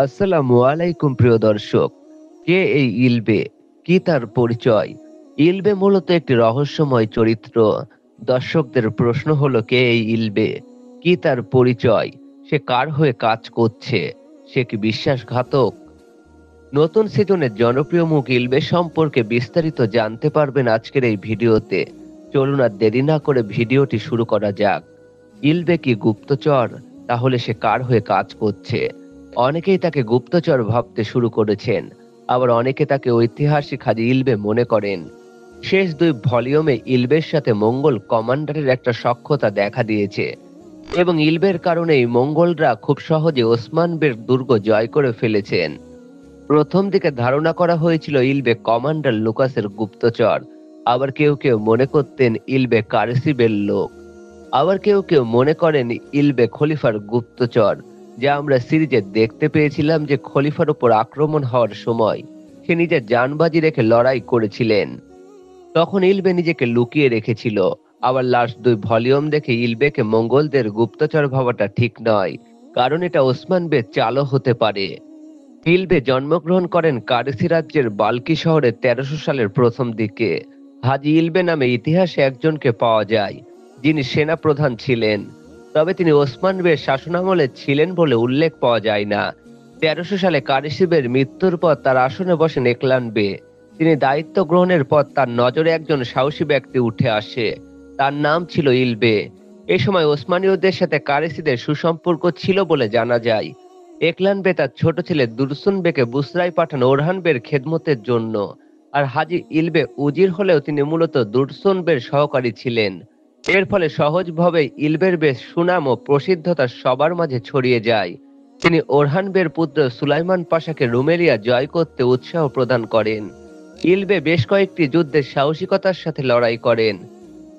আসসালামু আলাইকুম প্রিয় দর্শক। কে এই ইলবে? কি তার পরিচয়? ইলবে মূলত একটি রহস্যময় চরিত্র। দর্শকদের প্রশ্ন হলো, কে এই ইলবে? কি তার পরিচয়? সে কার হয়ে কাজ করছে? সে কি বিশ্বাসঘাতক? নতুন সিজনের জনপ্রিয় মুখ ইলবে সম্পর্কে বিস্তারিত জানতে পারবেন আজকের এই ভিডিওতে। চলুন আর দেরি না করে ভিডিওটি শুরু করা যাক। ইলবে কি গুপ্তচর? তাহলে সে কার হয়ে কাজ করছে? অনেকেই তাকে গুপ্তচর ভাবতে শুরু করেছেন, আবার অনেকে তাকে ঐতিহাসিক হাজি ইলবে মনে করেন। শেষ দুই ভলিউমে ইলবের সাথে মঙ্গল কমান্ডারের একটা সখ্যতা দেখা দিয়েছে, এবং ইলবের কারণেই মঙ্গলরা খুব সহজে ওসমান বের দুর্গ জয় করে ফেলেছেন। প্রথম দিকে ধারণা করা হয়েছিল ইলবে কমান্ডার লুকাসের গুপ্তচর, আবার কেউ কেউ মনে করতেন ইলবে কারসিবের লোক, আবার কেউ কেউ মনে করেন ইলবে খলিফার গুপ্তচর, যা আমরা সিরিজে দেখতে পেয়েছিলাম যে খলিফার উপর আক্রমণ হওয়ার সময় সে নিজের জানবাজি রেখে লড়াই করেছিলেন। তখন ইলবে নিজেকে লুকিয়ে রেখেছিল। আবার লাস্ট দুই ভলিউম দেখে ইলবেকে মঙ্গলদের গুপ্তচর ভাবাটা ঠিক নয়, কারণ এটা ওসমান বে চালও হতে পারে। ইলবে জন্মগ্রহণ করেন কারেসি রাজ্যের বাল্কি শহরে ১৩০০ সালের প্রথম দিকে। হাজি ইলবে নামে ইতিহাসে একজনকে পাওয়া যায়, যিনি সেনা প্রধান ছিলেন, তবে তিনি ওসমান বের শাসনামলে ছিলেন বলে উল্লেখ পাওয়া যায় না। ১৩০০ সালে কারেসিবের মৃত্যুর পর তার আসনে বসেন একলান বে। তিনি দায়িত্ব গ্রহণের পর তার নজরে একজন সাহসী ব্যক্তি উঠে আসে। তার নাম ছিল ইলবে। এ সময় ওসমানীয়দের সাথে কারেসিদের সুসম্পর্ক ছিল বলে জানা যায়। একলান বে তার ছোট ছেলে দুরসুন বেকে বুসরায় পাঠান ওরহান বের খেদমতের জন্য। আর হাজি ইলবে উজির হলেও তিনি মূলত দুরসুন বের সহকারী ছিলেন। এর ফলে সহজভাবে ইলবের বেশ সুনাম ও প্রসিদ্ধতা সবার মাঝে ছড়িয়ে যায়। তিনি ওরহান বের পুত্র সুলাইমান পাশাকে রুমেলিয়া জয় করতে উৎসাহ প্রদান করেন। ইলবে বেশ কয়েকটি যুদ্ধে সাহসিকতার সাথে লড়াই করেন।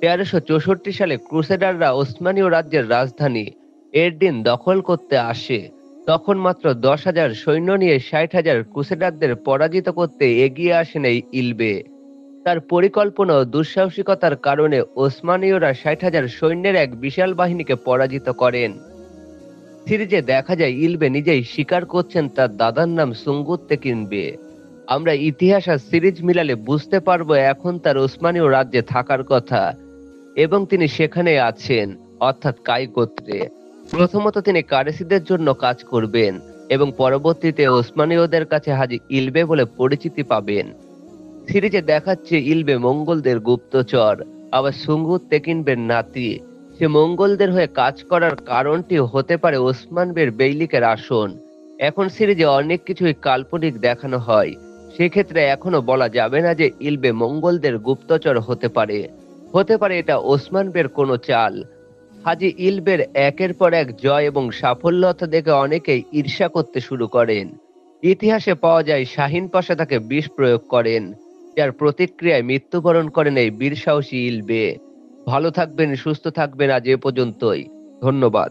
১৩৬৪ সালে ক্রুসেডাররা ওসমানীয় রাজ্যের রাজধানী এরডিন দখল করতে আসে। তখন মাত্র ১০,০০০ সৈন্য নিয়ে ৬০,০০০ ক্রুসেডারদের পরাজিত করতে এগিয়ে আসেন এই ইলবে। তার পরিকল্পনা ও দুঃসাহসিকতার কারণে ওসমানীয়রা ৬০,০০০ সৈন্যের এক বিশাল বাহিনীকে পরাজিত করেন। সিরিজে দেখা যায় ইলবে নিজেই স্বীকার করছেন তার দাদার নাম সুঙ্গুত তেকিন বে। আমরা ইতিহাস আর সিরিজ মিলালে বুঝতে পারবো এখন তার ওসমানীয় রাজ্যে থাকার কথা, এবং তিনি সেখানে আছেন, অর্থাৎ কাই গোত্রে। প্রথমত তিনি কারেসিদের জন্য কাজ করবেন, এবং পরবর্তীতে ওসমানীয়দের কাছে হাজি ইলবে বলে পরিচিতি পাবেন। সিরিজে দেখাচ্ছে ইলবে মঙ্গলদের গুপ্তচর, আবার সুঙ্গুত তেকিনবের নাতি। সে মঙ্গলদের হয়ে কাজ করার কারণটি হতে পারে ওসমান বের বেইলিকের আসন। এখন সিরিজে অনেক কিছুই কাল্পনিক দেখানো হয়, সেক্ষেত্রে এখনো বলা যাবে না যে ইলবে মঙ্গলদের গুপ্তচর হতে পারে। হতে পারে এটা ওসমান বের কোনো চাল। হাজি ইলবের একের পর এক জয় এবং সাফল্যতা দেখে অনেকেই ঈর্ষা করতে শুরু করেন। ইতিহাসে পাওয়া যায় শাহিন পাশা তাকে বিষ প্রয়োগ করেন, যার প্রতিক্রিয়ায় মৃত্যুবরণ করেন এই বীর সাহসী ইলবে। ভালো থাকবেন, সুস্থ থাকবেন, আজ এ পর্যন্তই। ধন্যবাদ।